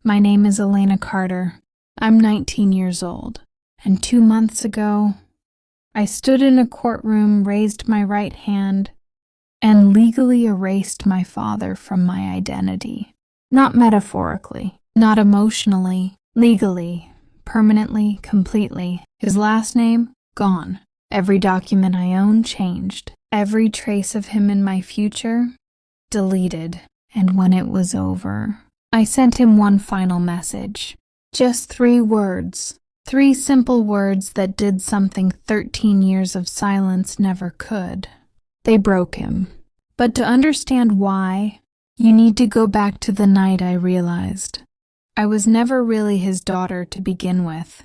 My name is Elena Carter. I'm 19 years old, and 2 months ago, I stood in a courtroom, raised my right hand, and legally erased my father from my identity. Not metaphorically, not emotionally, legally, permanently, completely. His last name, gone. Every document I own changed. Every trace of him in my future, deleted. And when it was over, I sent him one final message. Just 3 words. 3 simple words that did something 13 years of silence never could. They broke him. But to understand why, you need to go back to the night I realized I was never really his daughter to begin with.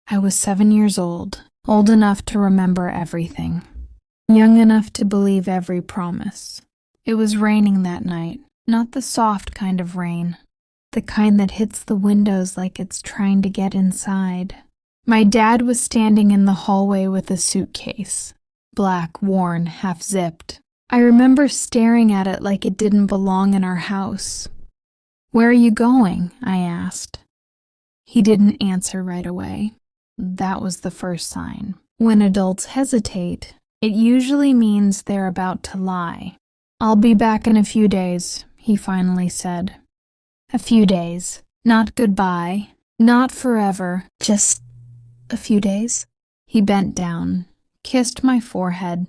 I was 7 years old enough to remember everything, young enough to believe every promise. It was raining that night, not the soft kind of rain, the kind that hits the windows like it's trying to get inside. My dad was standing in the hallway with a suitcase, black, worn, half-zipped. I remember staring at it like it didn't belong in our house. "Where are you going?" I asked. He didn't answer right away. That was the first sign. When adults hesitate, it usually means they're about to lie. "I'll be back in a few days," he finally said. A few days. Not goodbye. Not forever. Just a few days. He bent down, kissed my forehead,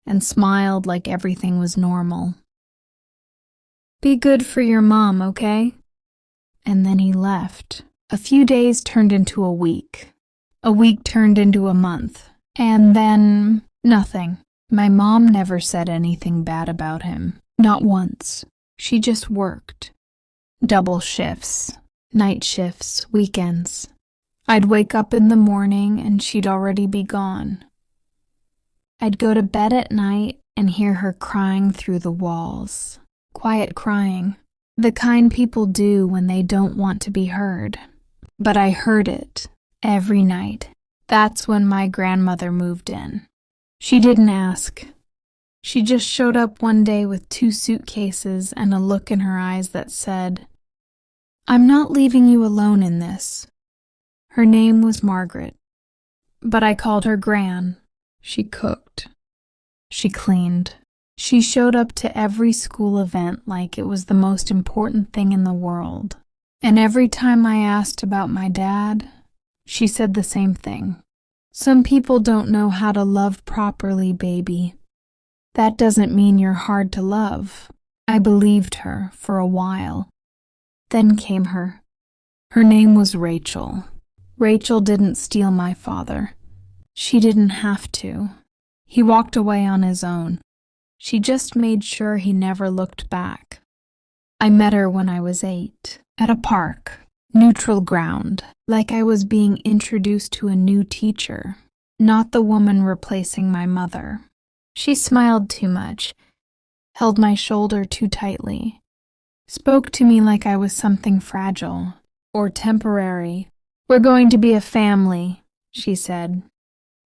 and smiled like everything was normal. "Be good for your mom, okay?" And then he left. A few days turned into a week. A week turned into a month. And then nothing. My mom never said anything bad about him. Not once. She just worked. Double shifts, night shifts, weekends. I'd wake up in the morning and she'd already be gone. I'd go to bed at night and hear her crying through the walls. Quiet crying, the kind people do when they don't want to be heard. But I heard it every night. That's when my grandmother moved in. She didn't ask. She just showed up one day with 2 suitcases and a look in her eyes that said, "I'm not leaving you alone in this." Her name was Margaret, but I called her Gran. She cooked. She cleaned. She showed up to every school event like it was the most important thing in the world. And every time I asked about my dad, she said the same thing. "Some people don't know how to love properly, baby. That doesn't mean you're hard to love." I believed her for a while. Then came her. Her name was Rachel. Rachel didn't steal my father. She didn't have to. He walked away on his own. She just made sure he never looked back. I met her when I was 8, at a park, neutral ground, like I was being introduced to a new teacher, not the woman replacing my mother. She smiled too much, held my shoulder too tightly, spoke to me like I was something fragile or temporary. "We're going to be a family," she said.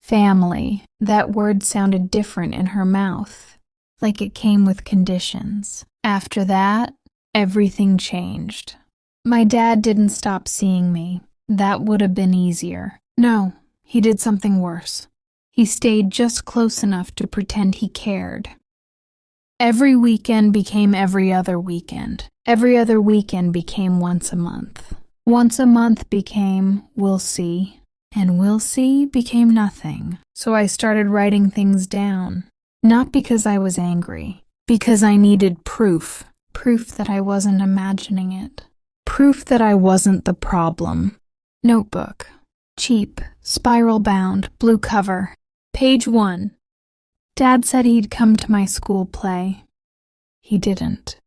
Family. That word sounded different in her mouth, like it came with conditions. After that, everything changed. My dad didn't stop seeing me. That would have been easier. No, he did something worse. He stayed just close enough to pretend he cared. Every weekend became every other weekend. Every other weekend became once a month. Once a month became we'll see. And we'll see became nothing. So I started writing things down. Not because I was angry. Because I needed proof. Proof that I wasn't imagining it. Proof that I wasn't the problem. Notebook. Cheap. Spiral bound. Blue cover. Page 1. Dad said he'd come to my school play. He didn't.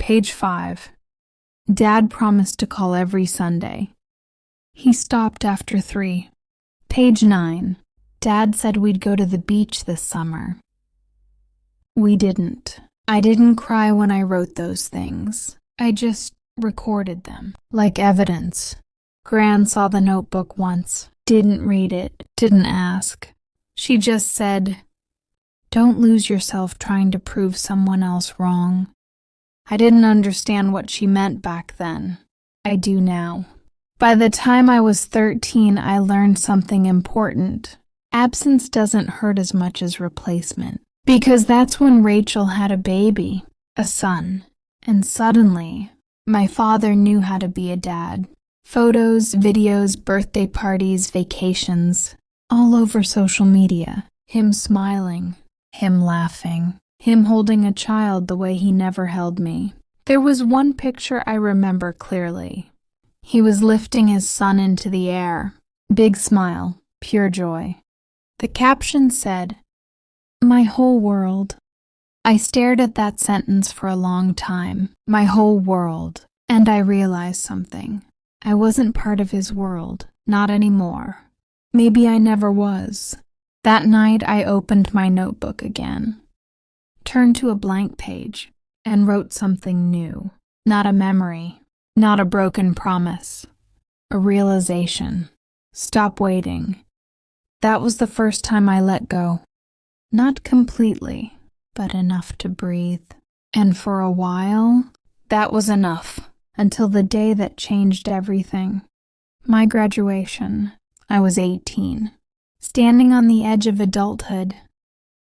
Page 5. Dad promised to call every Sunday. He stopped after 3. Page 9. Dad said we'd go to the beach this summer. We didn't. I didn't cry when I wrote those things. I just recorded them, like evidence. Gran saw the notebook once, didn't read it, didn't ask. She just said, "Don't lose yourself trying to prove someone else wrong." I didn't understand what she meant back then. I do now. By the time I was 13, I learned something important. Absence doesn't hurt as much as replacement. Because that's when Rachel had a baby, a son. And suddenly, my father knew how to be a dad. Photos, videos, birthday parties, vacations, all over social media. Him smiling, him laughing, him holding a child the way he never held me. There was one picture I remember clearly. He was lifting his son into the air. Big smile, pure joy. The caption said, "My whole world." I stared at that sentence for a long time. My whole world. And I realized something. I wasn't part of his world. Not anymore. Maybe I never was. That night I opened my notebook again, turned to a blank page, and wrote something new. Not a memory. Not a broken promise. A realization. Stop waiting. That was the first time I let go. Not completely, but enough to breathe. And for a while, that was enough, until the day that changed everything. My graduation. I was 18, standing on the edge of adulthood,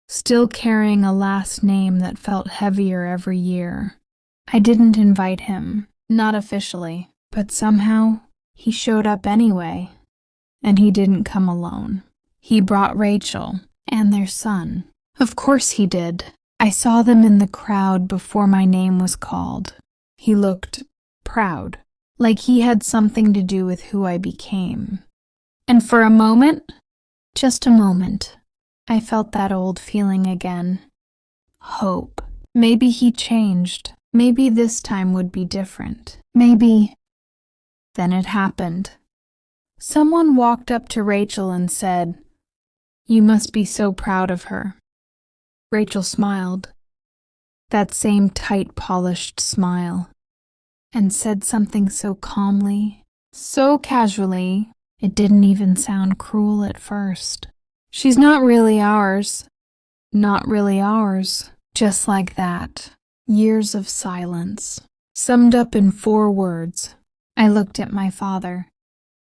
still carrying a last name that felt heavier every year. I didn't invite him, not officially, but somehow he showed up anyway. And he didn't come alone. He brought Rachel and their son. Of course he did. I saw them in the crowd before my name was called. He looked proud, like he had something to do with who I became. And for a moment, just a moment, I felt that old feeling again. Hope. Maybe he changed. Maybe this time would be different. Maybe. Then it happened. Someone walked up to Rachel and said, "You must be so proud of her." Rachel smiled, that same tight, polished smile, and said something so calmly, so casually, it didn't even sound cruel at first. "She's not really ours. Not really ours." Just like that. Years of silence, summed up in 4 words. I looked at my father,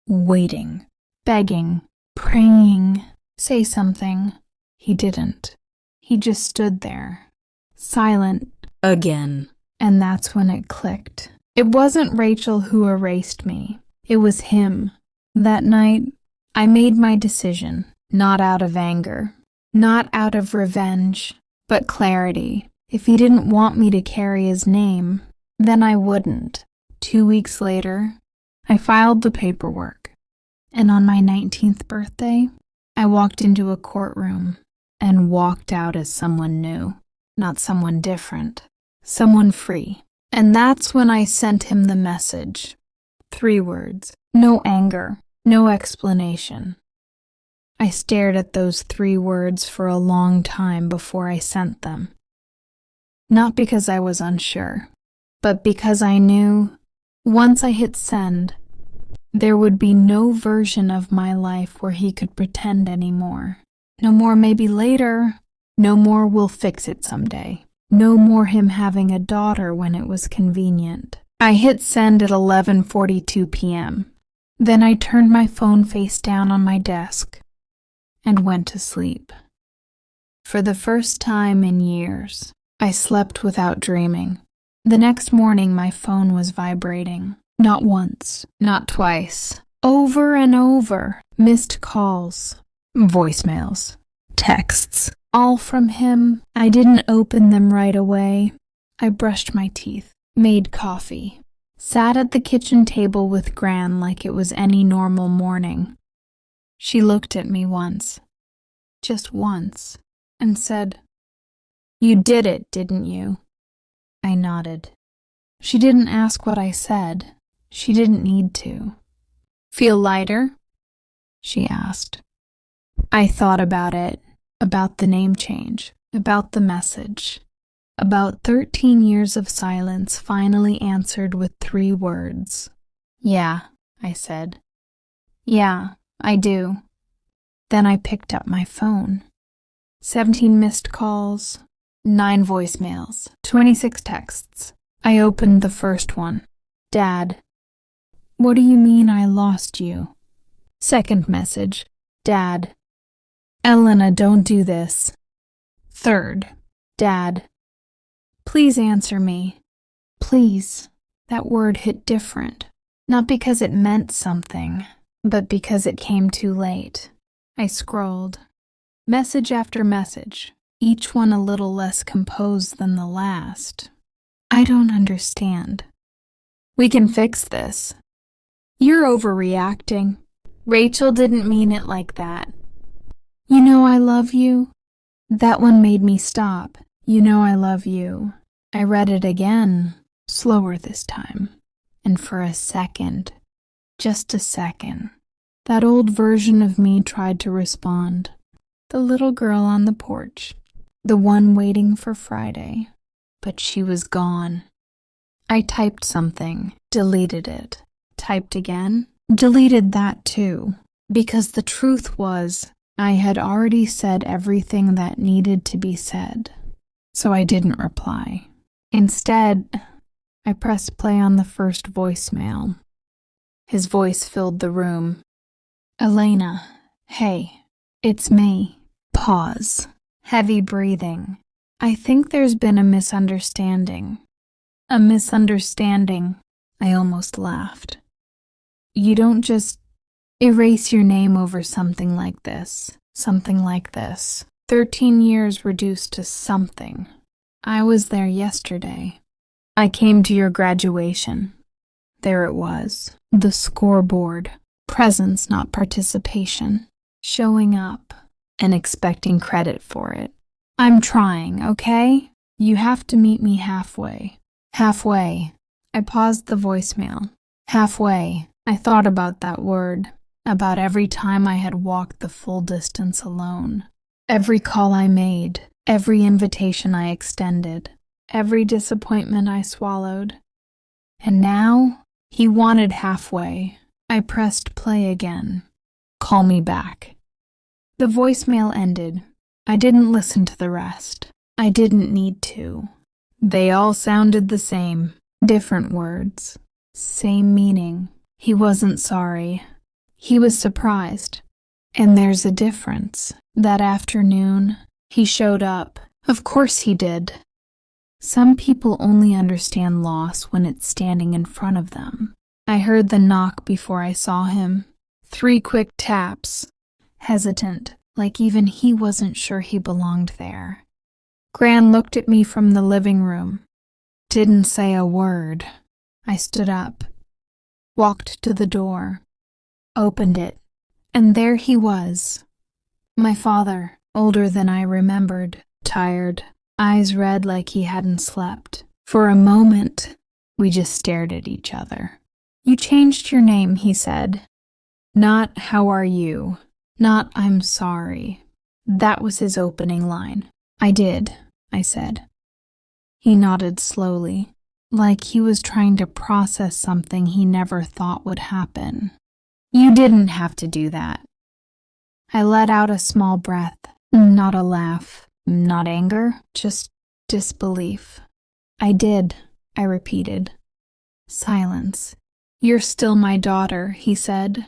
waiting, begging, praying, say something. He didn't. He just stood there, silent again. And that's when it clicked. It wasn't Rachel who erased me. It was him. That night, I made my decision, not out of anger, not out of revenge, but clarity. If he didn't want me to carry his name, then I wouldn't. 2 weeks later, I filed the paperwork, and on my 19th birthday, I walked into a courtroom and walked out as someone new, not someone different, someone free. And that's when I sent him the message. 3 words. No anger, no explanation. I stared at those 3 words for a long time before I sent them. Not because I was unsure, but because I knew once I hit send, there would be no version of my life where he could pretend anymore. No more maybe later, no more we'll fix it someday. No more him having a daughter when it was convenient. I hit send at 11:42 p.m. Then I turned my phone face down on my desk and went to sleep. For the first time in years, I slept without dreaming. The next morning, my phone was vibrating. Not once, not twice. Over and over. Missed calls, voicemails, texts. All from him. I didn't open them right away. I brushed my teeth, made coffee, sat at the kitchen table with Gran like it was any normal morning. She looked at me once, just once, and said, "You did it, didn't you?" I nodded. She didn't ask what I said. She didn't need to. "Feel lighter?" she asked. I thought about it, about the name change, about the message, about 13 years of silence finally answered with 3 words. "Yeah," I said. "Yeah, I do." Then I picked up my phone. 17 missed calls, 9 voicemails, 26 texts. I opened the first one. "Dad, What do you mean I lost you? Second message. Dad. Elena, don't do this. Third. Dad. Please answer me. Please. That word hit different. Not because it meant something, but because it came too late. I scrolled. Message after message, each one a little less composed than the last. I don't understand. We can fix this. You're overreacting. Rachel didn't mean it like that. You know I love you. That one made me stop. You know I love you. I read it again, slower this time. And for a second, just a second, that old version of me tried to respond. The little girl on the porch, the one waiting for Friday. But she was gone. I typed something, deleted it, typed again, deleted that too, because the truth was I had already said everything that needed to be said. So I didn't reply. Instead, I pressed play on the first voicemail. His voice filled the room. Elena, hey, it's me. Pause. Heavy breathing. I think there's been a misunderstanding. A misunderstanding. I almost laughed. You don't just erase your name over something like this. Something like this. 13 years reduced to something. I was there yesterday. I came to your graduation. There it was. The scoreboard. Presence, not participation. Showing up and expecting credit for it. I'm trying, okay? You have to meet me halfway. Halfway. I paused the voicemail. Halfway. I thought about that word. About every time I had walked the full distance alone. Every call I made. Every invitation I extended. Every disappointment I swallowed. And now, he wanted halfway. I pressed play again. Call me back. The voicemail ended. I didn't listen to the rest. I didn't need to. They all sounded the same. Different words. Same meaning. He wasn't sorry. He was surprised. And there's a difference. That afternoon, he showed up. Of course he did. Some people only understand loss when it's standing in front of them. I heard the knock before I saw him. 3 quick taps. Hesitant, like even he wasn't sure he belonged there. Gran looked at me from the living room. Didn't say a word. I stood up. Walked to the door. Opened it. And there he was. My father, older than I remembered, tired, eyes red like he hadn't slept. For a moment, we just stared at each other. You changed your name, he said. Not how are you. Not I'm sorry. That was his opening line. I did, I said. He nodded slowly, like he was trying to process something he never thought would happen. You didn't have to do that. I let out a small breath, not a laugh, not anger, just disbelief. I did, I repeated. Silence. You're still my daughter, he said.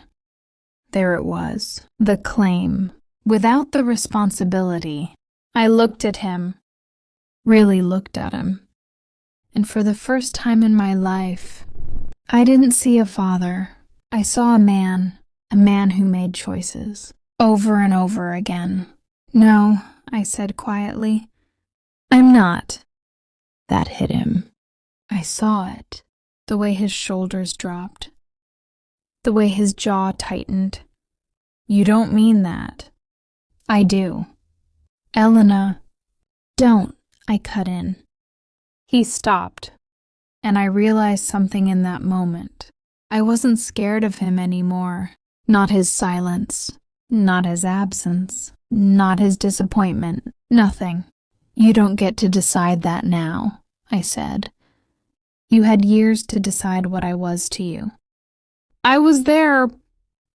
There it was, the claim, without the responsibility. I looked at him, really looked at him. And for the first time in my life, I didn't see a father. I saw a man who made choices, over and over again. No, I said quietly, I'm not. That hit him. I saw it, the way his shoulders dropped, the way his jaw tightened. You don't mean that. I do. Elena, don't, I cut in. He stopped, and I realized something in that moment. I wasn't scared of him anymore. Not his silence, not his absence, not his disappointment, nothing. You don't get to decide that now, I said. You had years to decide what I was to you. I was there.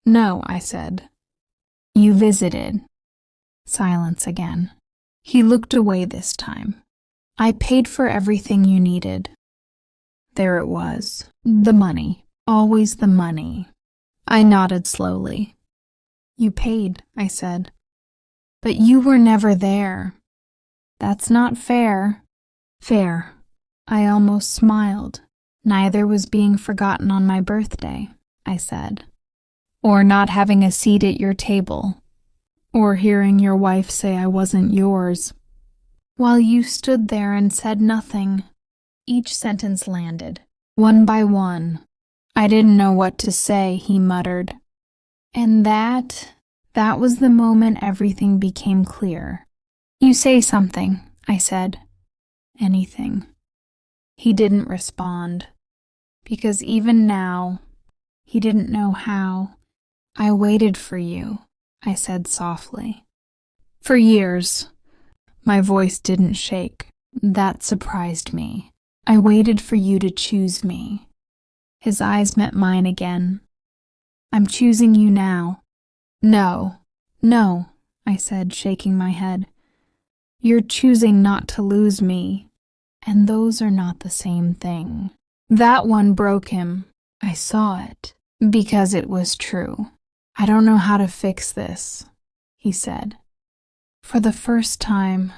No, I said. You visited. Silence again. He looked away this time. I paid for everything you needed. There it was, the money, Always the money. I nodded slowly. You paid, I said. But you were never there. That's not fair. Fair. I almost smiled. Neither was being forgotten on my birthday, I said. Or not having a seat at your table. Or hearing your wife say I wasn't yours. While you stood there and said nothing, each sentence landed, one by one. I didn't know what to say, he muttered. And that was the moment everything became clear. You say something, I said. Anything. He didn't respond, because even now, he didn't know how. I waited for you, I said softly. For years. My voice didn't shake. That surprised me. I waited for you to choose me. His eyes met mine again. I'm choosing you now. No, I said, shaking my head. You're choosing not to lose me, and those are not the same thing. That one broke him. I saw it, because it was true. I don't know how to fix this, he said. For the first time,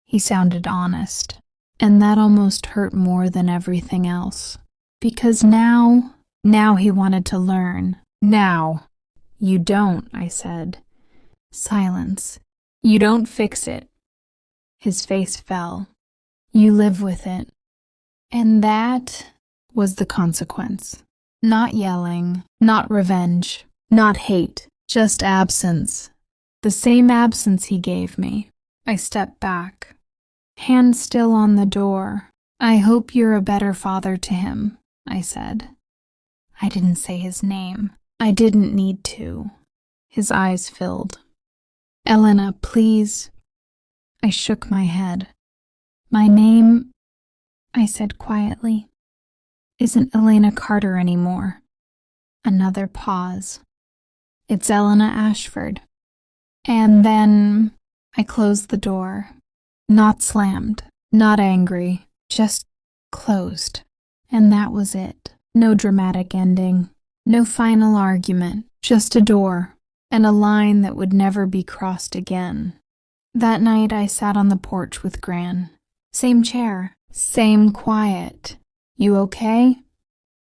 he sounded honest, and that almost hurt more than everything else. Because now he wanted to learn. Now. You don't, I said. Silence. You don't fix it. His face fell. You live with it. And that was the consequence. Not yelling, not revenge, not hate, just absence. The same absence he gave me. I stepped back, hand still on the door. I hope you're a better father to him, I said. I didn't say his name. I didn't need to. His eyes filled. Elena, please. I shook my head. My name, I said quietly, isn't Elena Carter anymore. Another pause. It's Elena Ashford. And then I closed the door. Not slammed, not angry, just closed. And that was it. No dramatic ending. No final argument. Just a door. And a line that would never be crossed again. That night I sat on the porch with Gran. Same chair. Same quiet. You okay?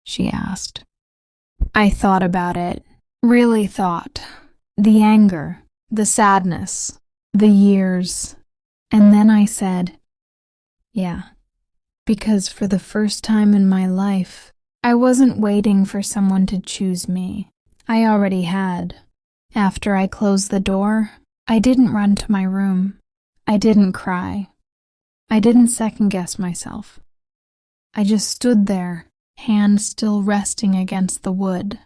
She asked. I thought about it. Really thought. The anger. The sadness. The years. And then I said, yeah. Because for the first time in my life, I wasn't waiting for someone to choose me. I already had. After I closed the door, I didn't run to my room. I didn't cry. I didn't second-guess myself. I just stood there, hand still resting against the wood,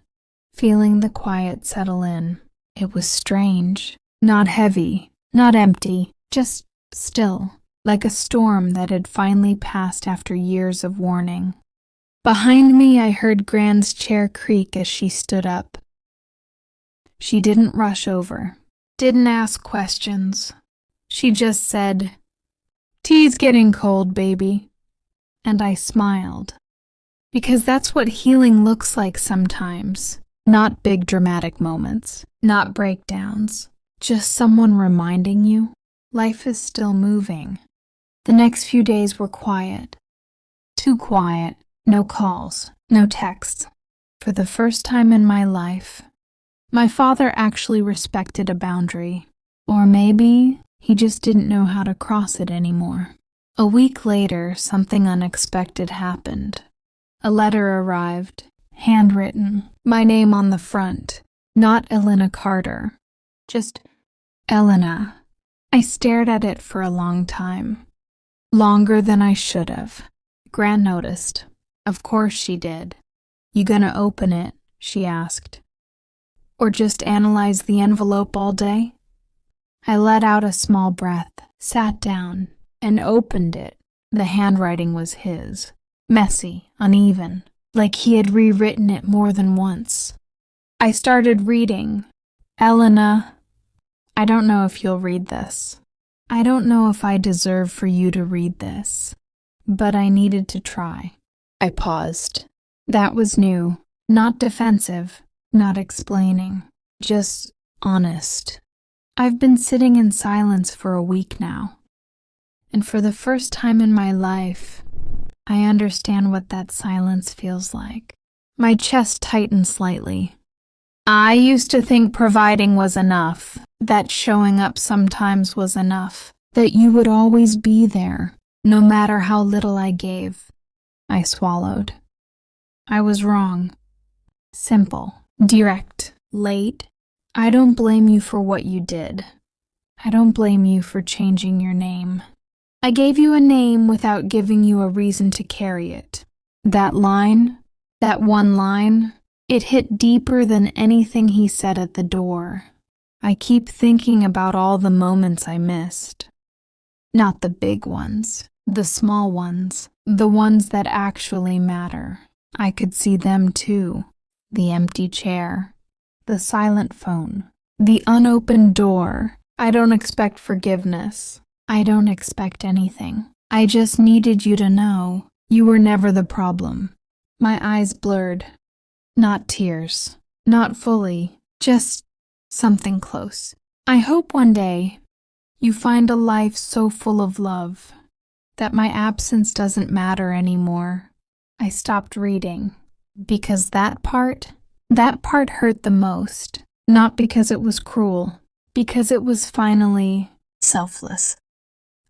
feeling the quiet settle in. It was strange, not heavy, not empty, just still, like a storm that had finally passed after years of warning. Behind me, I heard Gran's chair creak as she stood up. She didn't rush over, didn't ask questions. She just said, "Tea's getting cold, baby." And I smiled. Because that's what healing looks like sometimes. Not big dramatic moments, not breakdowns. Just someone reminding you life is still moving. The next few days were quiet. Too quiet. No calls, no texts. For the first time in my life, my father actually respected a boundary. Or maybe he just didn't know how to cross it anymore. A week later, something unexpected happened. A letter arrived, handwritten, my name on the front. Not Elena Carter, just Elena. I stared at it for a long time. Longer than I should have. Gran noticed. Of course she did. You gonna open it? She asked. Or just analyze the envelope all day? I let out a small breath, sat down, and opened it. The handwriting was his. Messy, uneven, like he had rewritten it more than once. I started reading. Elena, I don't know if you'll read this. I don't know if I deserve for you to read this, but I needed to try. I paused. That was new. Not defensive, not explaining, just honest. I've been sitting in silence for a week now, and for the first time in my life, I understand what that silence feels like. My chest tightened slightly. I used to think providing was enough, that showing up sometimes was enough, that you would always be there, no matter how little I gave. I swallowed. I was wrong. Simple, direct, late. I don't blame you for what you did. I don't blame you for changing your name. I gave you a name without giving you a reason to carry it. That line, that one line, it hit deeper than anything he said at the door. I keep thinking about all the moments I missed. Not the big ones, the small ones, the ones that actually matter. I could see them too. The empty chair, the silent phone, the unopened door. I don't expect forgiveness. I don't expect anything. I just needed you to know you were never the problem. My eyes blurred. Not tears. Not fully. Just something close. I hope one day you find a life so full of love that my absence doesn't matter anymore. I stopped reading because that part hurt the most. Not because it was cruel, because it was finally selfless.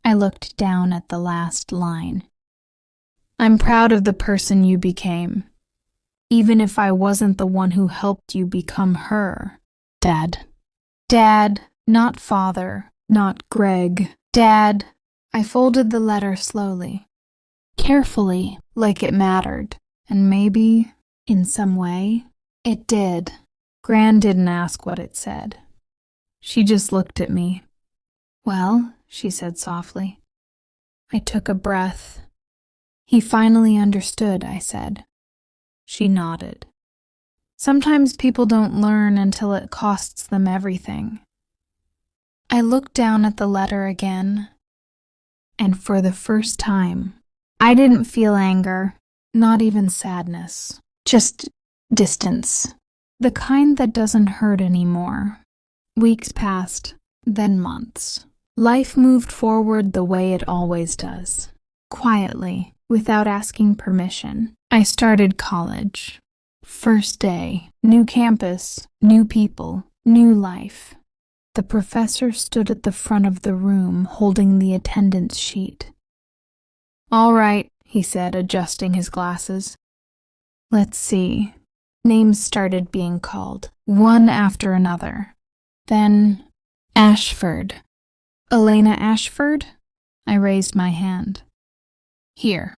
I looked down at the last line. I'm proud of the person you became, even if I wasn't the one who helped you become her. Dad. Dad, not father, not Greg. Dad. I folded the letter slowly, carefully, like it mattered, and maybe, in some way, it did. Gran didn't ask what it said. She just looked at me. Well, she said softly. I took a breath. He finally understood, I said. She nodded. Sometimes people don't learn until it costs them everything. I looked down at the letter again, and for the first time, I didn't feel anger, not even sadness, just distance, the kind that doesn't hurt anymore. Weeks passed, then months. Life moved forward the way it always does, quietly, without asking permission. I started college. First day, new campus, new people, new life. The professor stood at the front of the room holding the attendance sheet. All right, he said, adjusting his glasses. Let's see. Names started being called, one after another. Then, Ashford. Elena Ashford? I raised my hand. Here.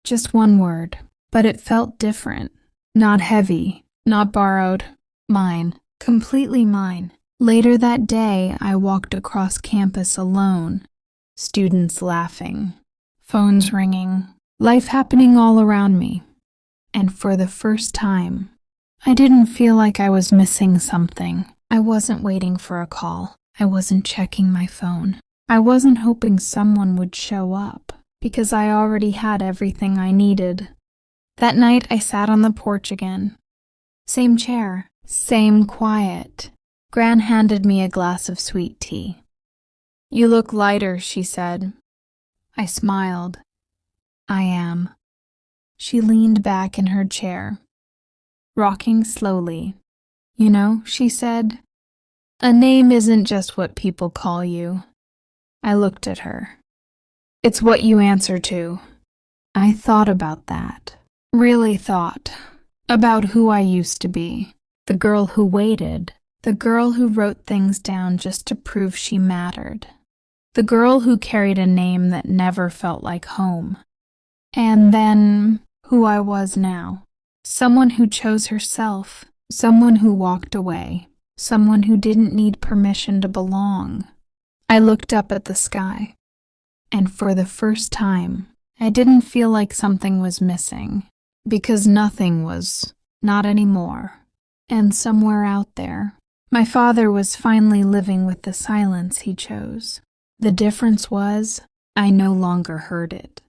Just one word, but it felt different. Not heavy, not borrowed. Mine. Completely mine. Later that day, I walked across campus alone. Students laughing. Phones ringing. Life happening all around me. And for the first time, I didn't feel like I was missing something. I wasn't waiting for a call. I wasn't checking my phone. I wasn't hoping someone would show up, because I already had everything I needed. That night, I sat on the porch again. Same chair, same quiet. Gran handed me a glass of sweet tea. You look lighter, she said. I smiled. I am. She leaned back in her chair, rocking slowly. You know, she said, a name isn't just what people call you. I looked at her. It's what you answer to. I thought about that. Really thought. About who I used to be. The girl who waited. The girl who wrote things down just to prove she mattered. The girl who carried a name that never felt like home. And then, who I was now. Someone who chose herself. Someone who walked away. Someone who didn't need permission to belong. I looked up at the sky, and for the first time, I didn't feel like something was missing, because nothing was, not anymore. And somewhere out there, my father was finally living with the silence he chose. The difference was, I no longer heard it.